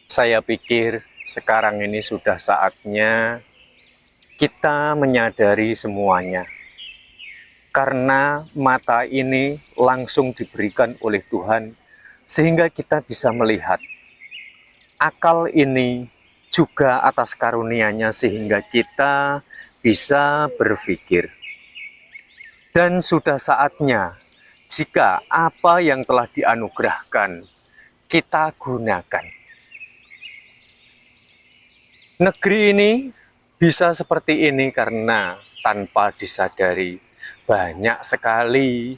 Saya pikir sekarang ini sudah saatnya kita menyadari semuanya. Karena mata ini langsung diberikan oleh Tuhan, sehingga kita bisa melihat. Akal ini juga atas karunia-Nya sehingga kita bisa berpikir. Dan sudah saatnya, jika apa yang telah dianugerahkan, kita gunakan. Negeri ini bisa seperti ini karena tanpa disadari banyak sekali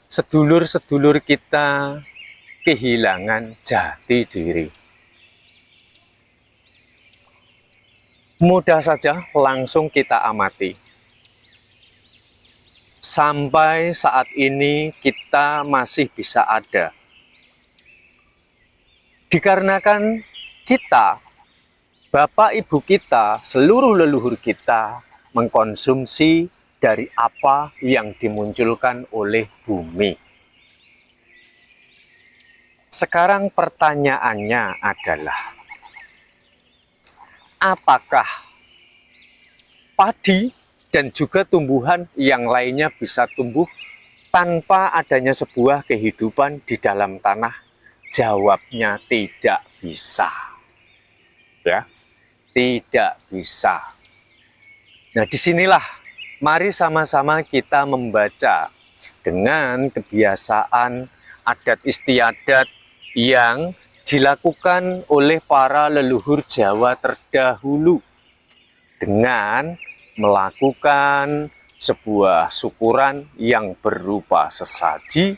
sedulur-sedulur kita kehilangan jati diri. Mudah saja langsung kita amati. Sampai saat ini kita masih bisa ada. Dikarenakan kita, Bapak Ibu kita, seluruh leluhur kita mengkonsumsi dari apa yang dimunculkan oleh bumi. Sekarang pertanyaannya adalah, apakah padi dan juga tumbuhan yang lainnya bisa tumbuh tanpa adanya sebuah kehidupan di dalam tanah? Jawabnya tidak bisa. Ya, tidak bisa. Nah, disinilah mari sama-sama kita membaca dengan kebiasaan adat istiadat yang dilakukan oleh para leluhur Jawa terdahulu dengan melakukan sebuah syukuran yang berupa sesaji,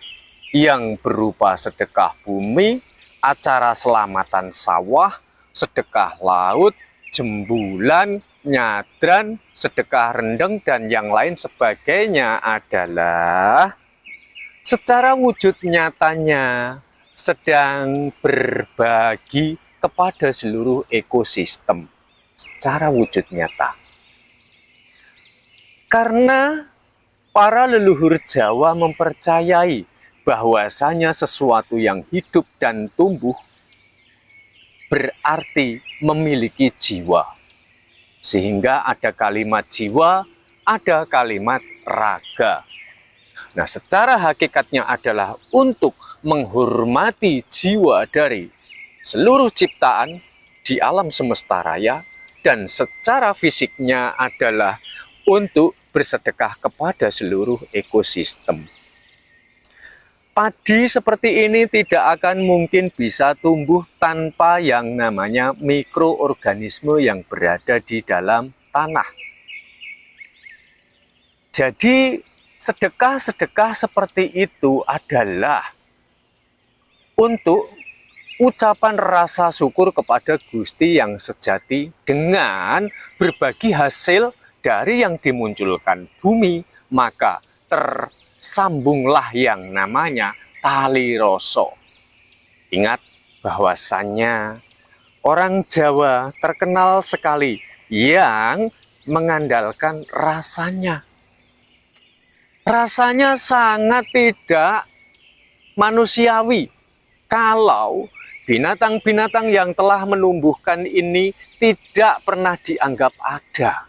yang berupa sedekah bumi, acara selamatan sawah, sedekah laut, jembulan, nyadran, sedekah rendeng, dan yang lain sebagainya adalah secara wujud nyatanya sedang berbagi kepada seluruh ekosistem secara wujud nyata. Karena para leluhur Jawa mempercayai bahwasanya sesuatu yang hidup dan tumbuh berarti memiliki jiwa. Sehingga ada kalimat jiwa, ada kalimat raga. Nah, secara hakikatnya adalah untuk menghormati jiwa dari seluruh ciptaan di alam semesta raya, dan secara fisiknya adalah untuk bersedekah kepada seluruh ekosistem. Padi seperti ini tidak akan mungkin bisa tumbuh tanpa yang namanya mikroorganisme yang berada di dalam tanah. Jadi sedekah-sedekah seperti itu adalah untuk ucapan rasa syukur kepada Gusti yang sejati dengan berbagi hasil dari yang dimunculkan bumi, maka tersambunglah yang namanya tali rasa. Ingat bahwasannya orang Jawa terkenal sekali yang mengandalkan rasanya. Rasanya sangat tidak manusiawi kalau binatang-binatang yang telah menumbuhkan ini tidak pernah dianggap ada.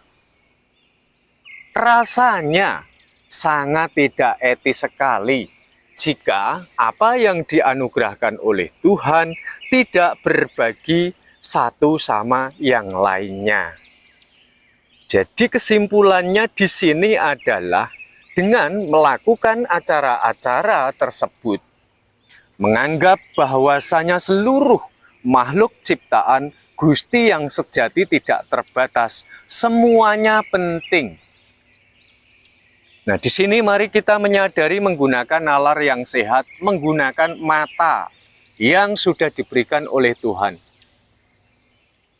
Rasanya sangat tidak etis sekali jika apa yang dianugerahkan oleh Tuhan tidak berbagi satu sama yang lainnya. Jadi kesimpulannya di sini adalah dengan melakukan acara-acara tersebut, menganggap bahwasanya seluruh makhluk ciptaan Gusti yang sejati tidak terbatas, semuanya penting. Nah, di sini mari kita menyadari menggunakan nalar yang sehat, menggunakan mata yang sudah diberikan oleh Tuhan.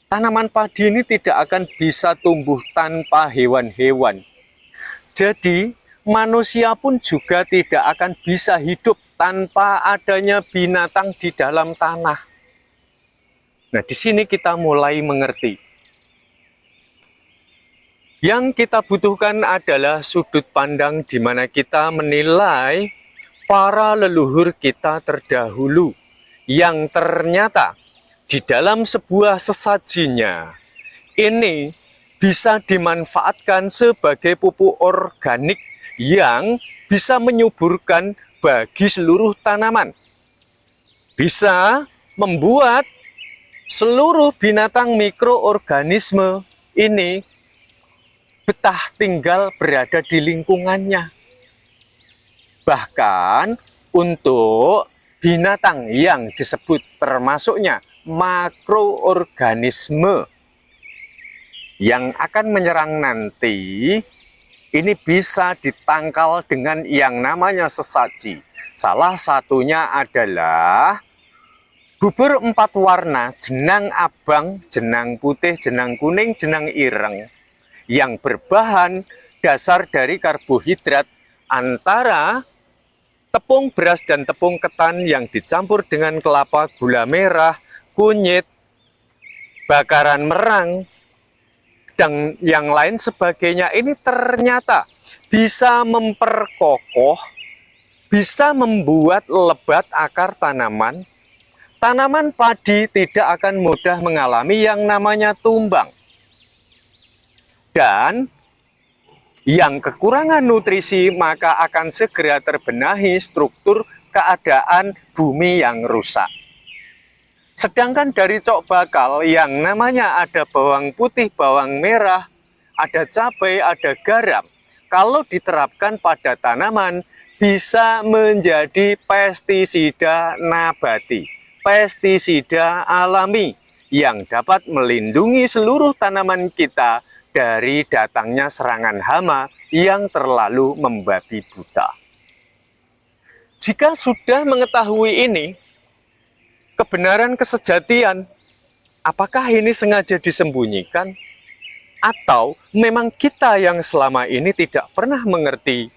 Tanaman padi ini tidak akan bisa tumbuh tanpa hewan-hewan. Jadi, manusia pun juga tidak akan bisa hidup tanpa adanya binatang di dalam tanah. Nah, di sini kita mulai mengerti. Yang kita butuhkan adalah sudut pandang di mana kita menilai para leluhur kita terdahulu yang ternyata di dalam sebuah sesajinya ini bisa dimanfaatkan sebagai pupuk organik yang bisa menyuburkan bagi seluruh tanaman. Bisa membuat seluruh binatang mikroorganisme ini betah tinggal berada di lingkungannya. Bahkan untuk binatang yang disebut termasuknya makroorganisme yang akan menyerang nanti, ini bisa ditangkal dengan yang namanya sesaji. Salah satunya adalah bubur 4 warna, jenang abang, jenang putih, jenang kuning, jenang ireng, yang berbahan dasar dari karbohidrat antara tepung beras dan tepung ketan yang dicampur dengan kelapa, gula merah, kunyit, bakaran merang, dan yang lain sebagainya. Ini ternyata bisa memperkokoh, bisa membuat lebat akar tanaman. Tanaman padi tidak akan mudah mengalami yang namanya tumbang. Dan yang kekurangan nutrisi maka akan segera terbenahi struktur keadaan bumi yang rusak. Sedangkan dari cok bakal yang namanya ada bawang putih, bawang merah, ada cabai, ada garam, kalau diterapkan pada tanaman bisa menjadi pestisida nabati, pestisida alami yang dapat melindungi seluruh tanaman kita dari datangnya serangan hama yang terlalu membabi buta. Jika sudah mengetahui ini, kebenaran kesejatian, apakah ini sengaja disembunyikan? Atau memang kita yang selama ini tidak pernah mengerti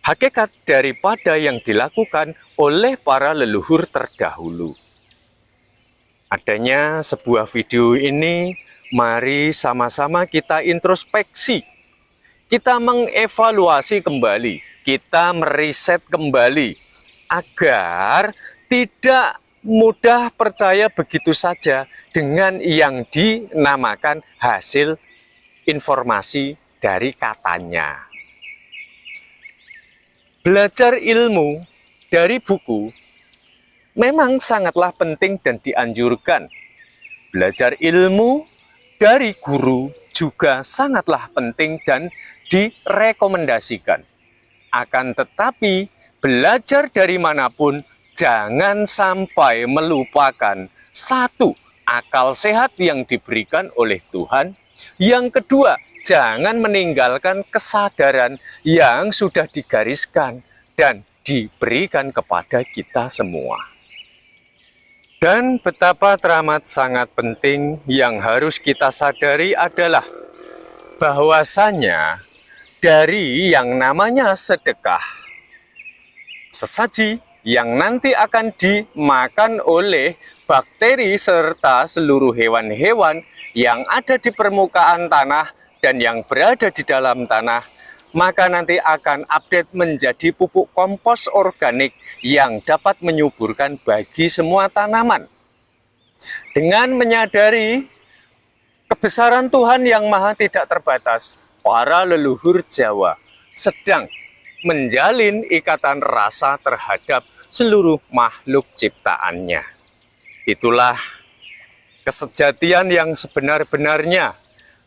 hakikat daripada yang dilakukan oleh para leluhur terdahulu? Adanya sebuah video ini, mari sama-sama kita introspeksi, kita mengevaluasi kembali, kita meriset kembali, agar tidak mudah percaya begitu saja dengan yang dinamakan hasil informasi dari katanya. Belajar ilmu dari buku memang sangatlah penting dan dianjurkan. Belajar ilmu dari guru juga sangatlah penting dan direkomendasikan. Akan tetapi, belajar dari manapun jangan sampai melupakan satu, akal sehat yang diberikan oleh Tuhan. Yang kedua, jangan meninggalkan kesadaran yang sudah digariskan dan diberikan kepada kita semua. Dan betapa teramat sangat penting yang harus kita sadari adalah bahwasanya dari yang namanya sedekah, sesaji yang nanti akan dimakan oleh bakteri serta seluruh hewan-hewan yang ada di permukaan tanah dan yang berada di dalam tanah, maka nanti akan update menjadi pupuk kompos organik yang dapat menyuburkan bagi semua tanaman. Dengan menyadari kebesaran Tuhan yang maha tidak terbatas, para leluhur Jawa sedang menjalin ikatan rasa terhadap seluruh makhluk ciptaannya. Itulah kesejatian yang sebenar-benarnya,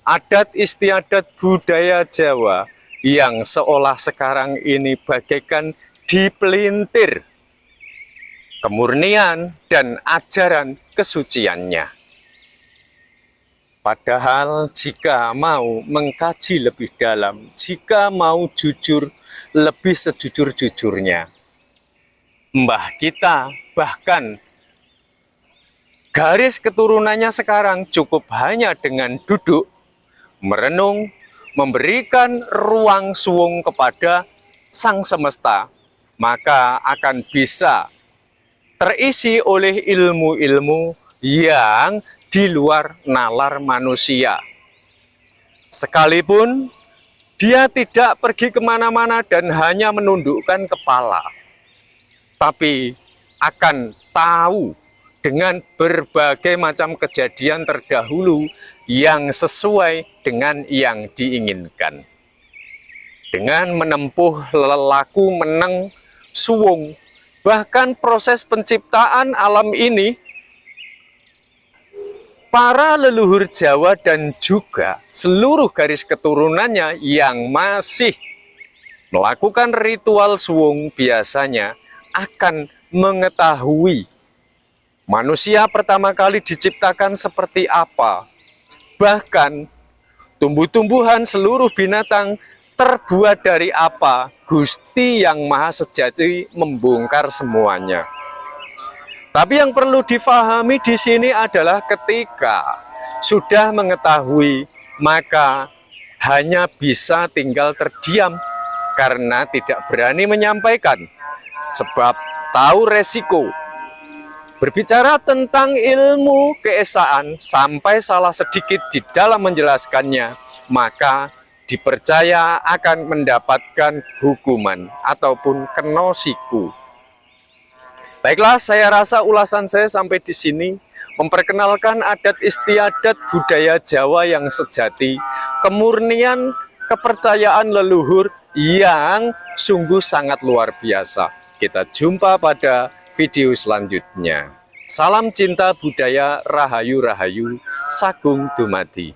adat istiadat budaya Jawa yang seolah sekarang ini bagaikan dipelintir kemurnian dan ajaran kesuciannya. Padahal jika mau mengkaji lebih dalam, jika mau jujur lebih sejujur-jujurnya, mbah kita bahkan garis keturunannya sekarang cukup hanya dengan duduk, merenung, memberikan ruang suwung kepada sang semesta, maka akan bisa terisi oleh ilmu-ilmu yang di luar nalar manusia. Sekalipun dia tidak pergi kemana-mana dan hanya menundukkan kepala, tapi akan tahu dengan berbagai macam kejadian terdahulu yang sesuai dengan yang diinginkan. Dengan menempuh lelaku meneng suwung, bahkan proses penciptaan alam ini, para leluhur Jawa dan juga seluruh garis keturunannya yang masih melakukan ritual suwung biasanya akan mengetahui manusia pertama kali diciptakan seperti apa. Bahkan tumbuh-tumbuhan, seluruh binatang terbuat dari apa. Gusti yang Maha Sejati membongkar semuanya. Tapi yang perlu difahami di sini adalah ketika sudah mengetahui, maka hanya bisa tinggal terdiam karena tidak berani menyampaikan, sebab tahu resiko. Berbicara tentang ilmu keesaan sampai salah sedikit di dalam menjelaskannya, maka dipercaya akan mendapatkan hukuman ataupun kena siku. Baiklah, saya rasa ulasan saya sampai di sini memperkenalkan adat istiadat budaya Jawa yang sejati, kemurnian kepercayaan leluhur yang sungguh sangat luar biasa. Kita jumpa pada video selanjutnya. Salam cinta budaya, rahayu rahayu, sagung dumadi.